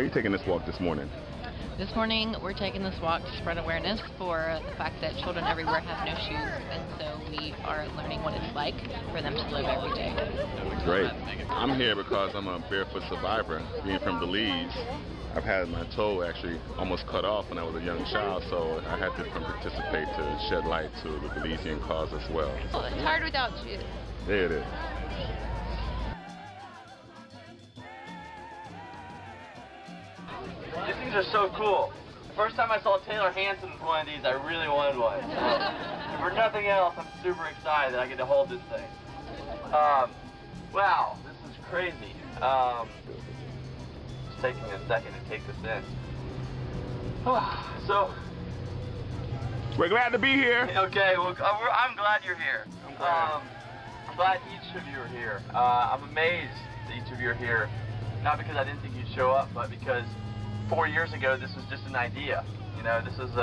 are you taking this walk this morning? This morning, we're taking this walk to spread awareness for the fact that children everywhere have no shoes, and so we are learning what it's like for them to live every day. Great. I'm here because I'm a barefoot survivor, being from Belize. I've had my toe actually almost cut off when I was a young child, so I had to come participate to shed light to the Belizean cause as well. Well, it's hard without shoes. There it is. These things are so cool. The first time I saw Taylor Hanson with one of these, I really wanted one. And for nothing else, I'm super excited that I get to hold this thing. Wow, this is crazy. Just taking a second to take this in. So, we're glad to be here. Okay, well, I'm glad you're here. I'm glad each of you are here. I'm amazed that each of you are here. Not because I didn't think you'd show up, but because 4 years ago, this was just an idea. You know, this is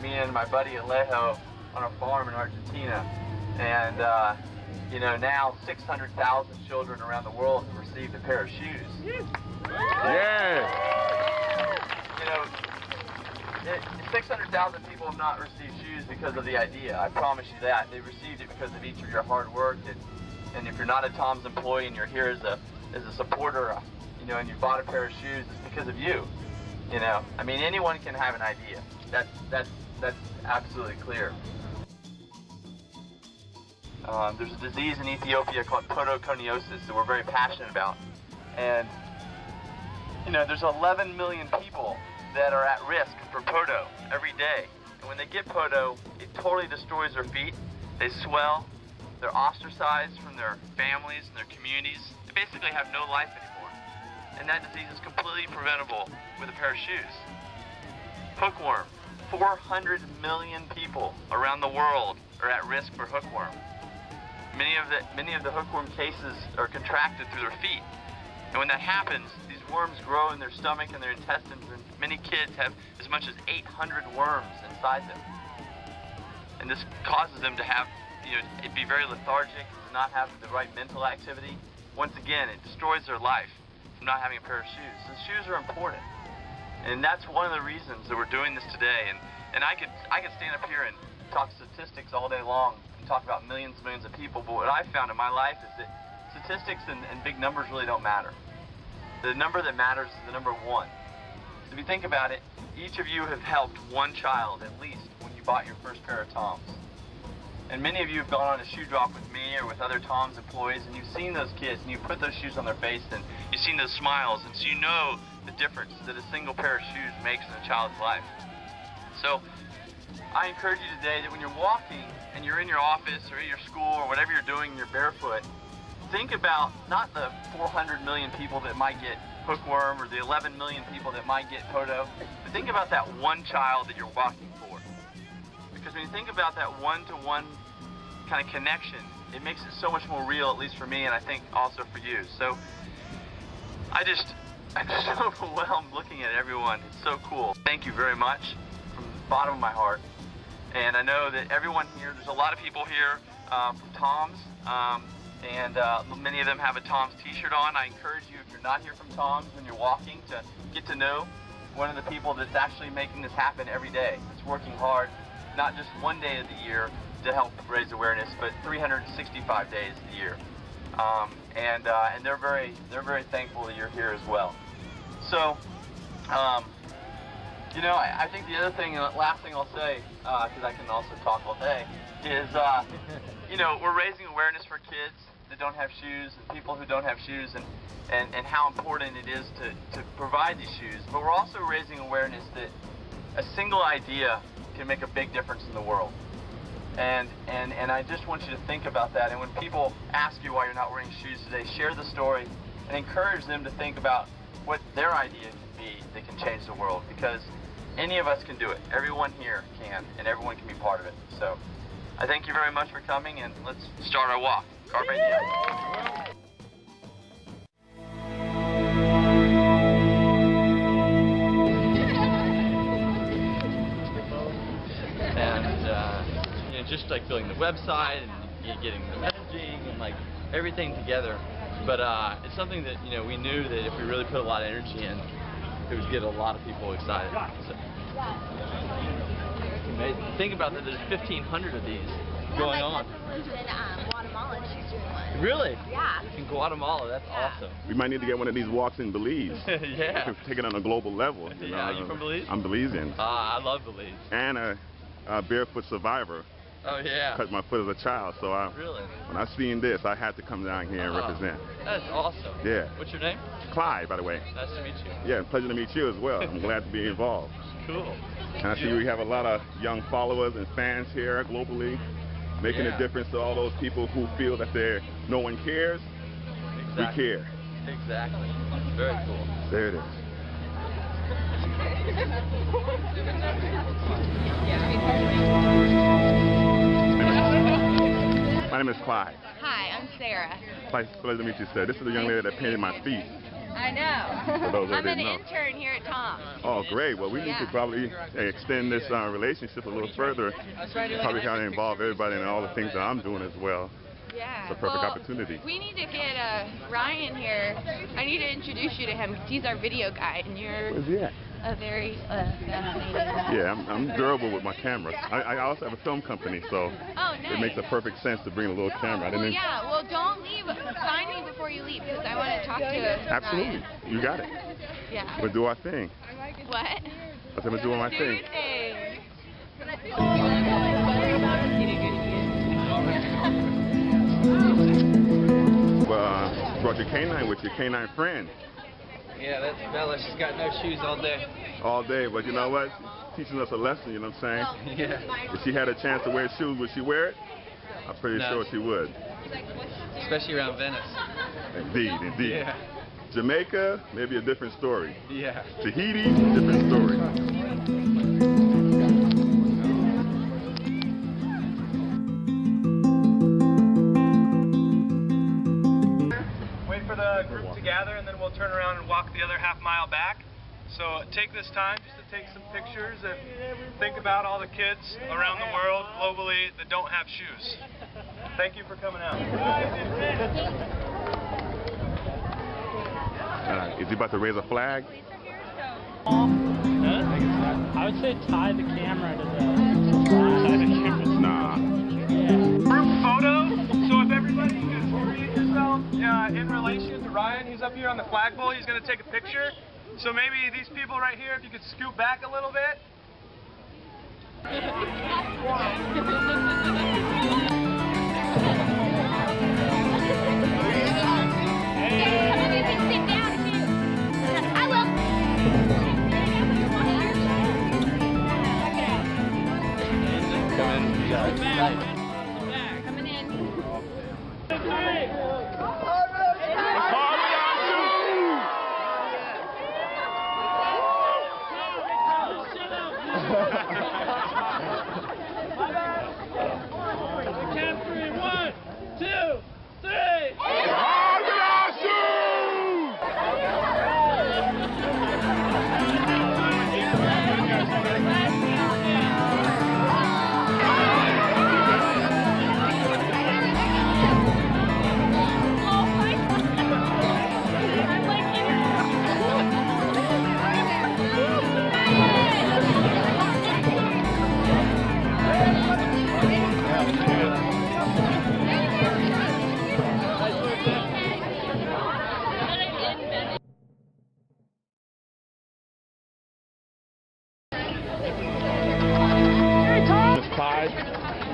me and my buddy Alejo on a farm in Argentina. And, you know, now 600,000 children around the world have received a pair of shoes. Yeah. You know, 600,000 people have not received shoes because of the idea. I promise you that. They received it because of each of your hard work. And if you're not a Tom's employee and you're here as a supporter, you know, and you bought a pair of shoes, it's because of you. You know, I mean, anyone can have an idea. That's absolutely clear. There's a disease in Ethiopia called podoconiosis that we're very passionate about. And, you know, there's 11 million people that are at risk for podo every day. And when they get podo, it totally destroys their feet. They swell. They're ostracized from their families and their communities. They basically have no life anymore. And that disease is completely preventable with a pair of shoes. Hookworm. 400 million people around the world are at risk for hookworm. Many of the hookworm cases are contracted through their feet. And when that happens, these worms grow in their stomach and their intestines, and many kids have as much as 800 worms inside them. And this causes them to have, you know, it'd be very lethargic, to not have the right mental activity. Once again, it destroys their life from not having a pair of shoes. So shoes are important. And that's one of the reasons that we're doing this today. And I could stand up here and talk statistics all day long and talk about millions and millions of people, but what I've found in my life is that statistics and big numbers really don't matter. The number that matters is the number one. So if you think about it, each of you have helped one child at least when you bought your first pair of Toms. And many of you have gone on a shoe drop with me or with other Toms employees, and you've seen those kids and you put those shoes on their face and you've seen those smiles, and so you know the difference that a single pair of shoes makes in a child's life. So I encourage you today that when you're walking and you're in your office or in your school or whatever you're doing and you're barefoot, think about not the 400 million people that might get hookworm or the 11 million people that might get podo, but think about that one child that you're walking for. Because when you think about that one-to-one kind of connection, it makes it so much more real, at least for me, and I think also for you. So I'm just overwhelmed looking at everyone. It's so cool. Thank you very much from the bottom of my heart. And I know that everyone here, there's a lot of people here from Tom's, and many of them have a Tom's t-shirt on. I encourage you, if you're not here from Tom's, when you're walking, to get to know one of the people that's actually making this happen every day. It's working hard, not just one day of the year to help raise awareness, but 365 days of the year. And they're very thankful that you're here as well. So, you know, I think the other thing, last thing I'll say, because I can also talk all day, is, you know, we're raising awareness for kids that don't have shoes and people who don't have shoes, and how important it is to provide these shoes. But we're also raising awareness that a single idea can make a big difference in the world. And I just want you to think about that. And when people ask you why you're not wearing shoes today, share the story and encourage them to think about what their idea can be that can change the world. Because any of us can do it. Everyone here can, and everyone can be part of it. So I thank you very much for coming, and let's start our walk. Carpe diem. Just like building the website and getting the messaging and like everything together. But it's something that, you know, we knew that if we really put a lot of energy in, it would get a lot of people excited. So, think about that. There's 1,500 of these going on. My cousin lives in Guatemala and she's doing one. Really? Yeah. In Guatemala, that's Yeah. awesome. We might need to get one of these walks in Belize. Yeah. Take it on a global level. Yeah, are you from Belize? I'm Belizean. I love Belize. And a barefoot survivor. Oh yeah. Cut my foot as a child, so Really? when I seen this, I had to come down here and represent. That's awesome. Yeah. What's your name? Clyde, by the way. Nice to meet you. Yeah, pleasure to meet you as well. I'm glad to be involved. Cool. And I see we have a lot of young followers and fans here globally, making a difference to all those people who feel that no one cares. Exactly. We care. Exactly. Very cool. There it is. My name is Clyde. Hi, I'm Sarah. Pleasure to meet you, sir. This is the young lady that painted my feet. I know. For those that I'm an didn't know. intern here at Tom's. Oh, great. Well, we need to probably extend this relationship a little further. Probably kind of involve everybody in all the things that I'm doing as well. Yeah. It's a perfect opportunity. We need to get Ryan here. I need to introduce you to him because he's our video guy and you're Where's he at? a very fascinating. Yeah, I'm durable with my camera. I also have a film company, so it makes a perfect sense to bring a little camera. Well, yeah. Well, don't leave. Find me before you leave because I want to talk to Absolutely. Ryan. You got it. Yeah. We'll do our thing. What? I said we'll do my Do thing. your thing. Well, brought your canine with your canine friend. Yeah, that's Bella. She's got no shoes all day. All day, but you know what? She's teaching us a lesson, you know what I'm saying? Yeah. If she had a chance to wear shoes, would she wear it? I'm pretty sure she would. Especially around Venice. Indeed, indeed. Yeah. Jamaica, maybe a different story. Yeah. Tahiti, different story. Wait for the group to gather and then we'll turn around and walk the other half mile back. So take this time just to take some pictures and think about all the kids around the world globally that don't have shoes. Thank you for coming out. Is he about to raise a flag? I would say tie the camera to the flag. Nah. Group photo. So if everybody can orient yourself in relation to Ryan, he's up here on the flagpole. He's going to take a picture. So maybe these people right here, if you could scoot back a little bit. Coming in.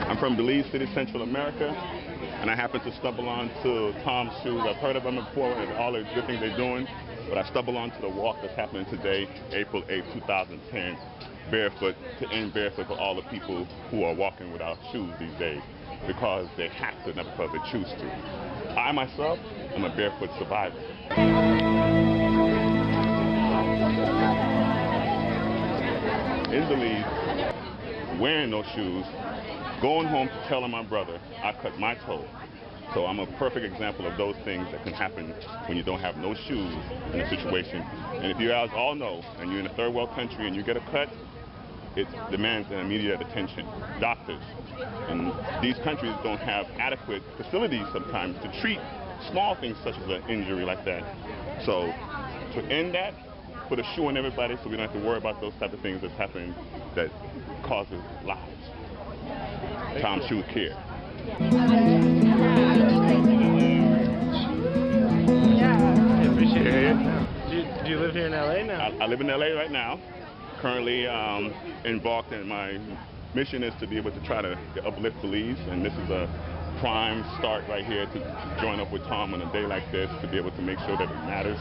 I'm from Belize City, Central America, and I happened to stumble onto Tom's shoes. I've heard of them before and all the good things they're doing, but I stumbled onto the walk that's happening today, April 8, 2010, barefoot, to end barefoot for all the people who are walking without shoes these days, because they have to, not because they choose to. I myself am a barefoot survivor. In Belize, wearing those shoes, going home to telling my brother I cut my toe. So I'm a perfect example of those things that can happen when you don't have no shoes in a situation. And if you guys all know, and you're in a third world country and you get a cut, it demands an immediate attention. Doctors. And these countries don't have adequate facilities sometimes to treat small things such as an injury like that. So to end that, put a shoe on everybody so we don't have to worry about those type of things that's happening that causes lives. Tom Shoes Care. Appreciate it. Yeah. Do you live here in LA now? I live in LA right now. Currently embarked in my mission is to be able to try to uplift Belize, and this is a prime start right here to join up with Tom on a day like this to be able to make sure that it matters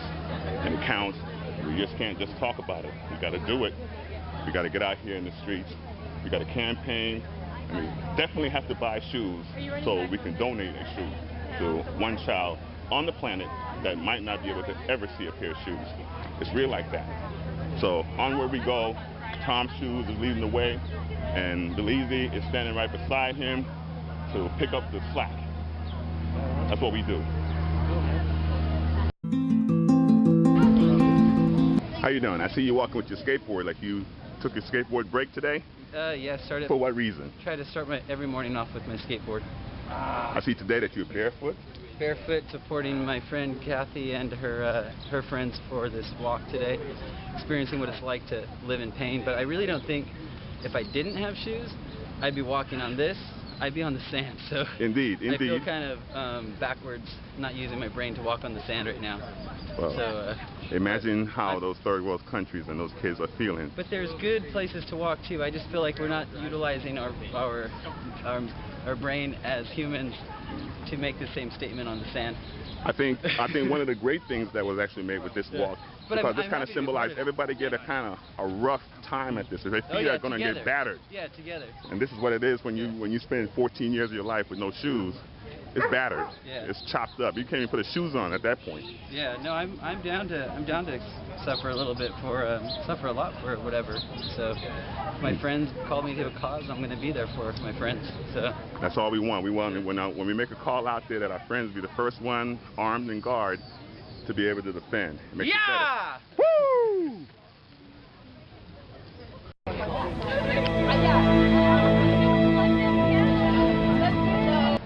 and it counts. We just can't just talk about it. We got to do it. We got to get out here in the streets. We got to campaign. And we definitely have to buy shoes so we can donate a shoe to one child on the planet that might not be able to ever see a pair of shoes. It's real like that. So onward we go. Tom Shoes is leading the way, and Belize is standing right beside him to pick up the slack. That's what we do. How you doing? I see you walking with your skateboard. Like you took your skateboard break today? Yeah, started. For what reason? Try to start my every morning off with my skateboard. I see today that you're barefoot. Barefoot, supporting my friend Kathy and her friends for this walk today, experiencing what it's like to live in pain. But I really don't think if I didn't have shoes, I'd be walking on this. I'd be on the sand. So indeed. I feel kind of backwards, not using my brain to walk on the sand right now. Well, so imagine how those third world countries and those kids are feeling. But there's good places to walk too. I just feel like we're not utilizing our brain as humans to make the same statement on the sand. I think one of the great things that was actually made with this walk, because this kind of symbolized everybody get a rough time at this. If they feel they're going to get battered. Yeah, together. And this is what it is when you spend 14 years of your life with no shoes. It's battered. Yeah. It's chopped up. You can't even put the shoes on at that point. Yeah, no, I'm down to suffer a little bit for suffer a lot for whatever. So if my friends call me to a cause, I'm going to be there for my friends. So that's all we want. We want when we make a call out there that our friends be the first one armed and guard to be able to defend. It makes it better. Woo!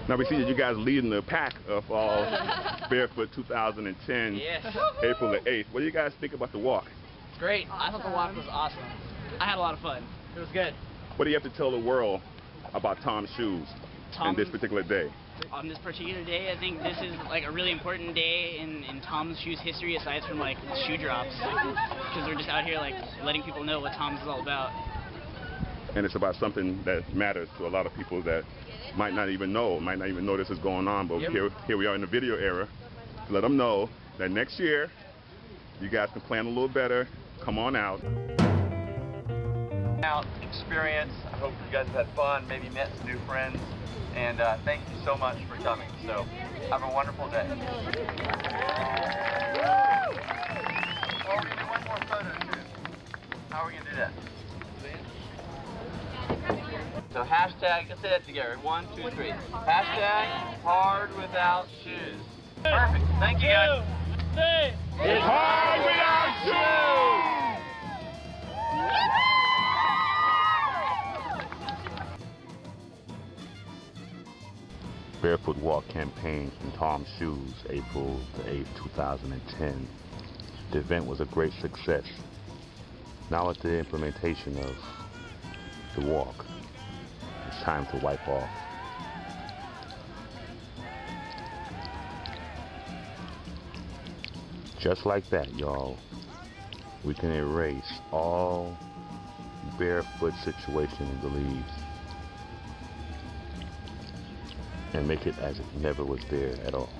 Now we see that you guys leading the pack of all Barefoot 2010, Yes. April the 8th. What do you guys think about the walk? Great. I thought the walk was awesome. I had a lot of fun. It was good. What do you have to tell the world about Tom's Shoes on this particular day? On this particular day, I think this is like a really important day in Tom's Shoes history, aside from like shoe drops, because we're just out here like letting people know what Tom's is all about. And it's about something that matters to a lot of people that might not even know this is going on, but here we are in the video era to let them know that next year you guys can plan a little better. Come on out. Experience. I hope you guys have had fun, maybe met some new friends, and thank you so much for coming. So have a wonderful day. Oh, we're going to do one more photo too. How are we going to do that? So hashtag, let's say that together. 1, 2, 3. Hashtag hard without shoes. Perfect. Thank you guys. It's hard without shoes! Barefoot Walk campaign from Tom's Shoes, April the 8th, 2010. The event was a great success. Now at the implementation of the walk, it's time to wipe off. Just like that, y'all, we can erase all barefoot situation in Belize and make it as if it never was there at all.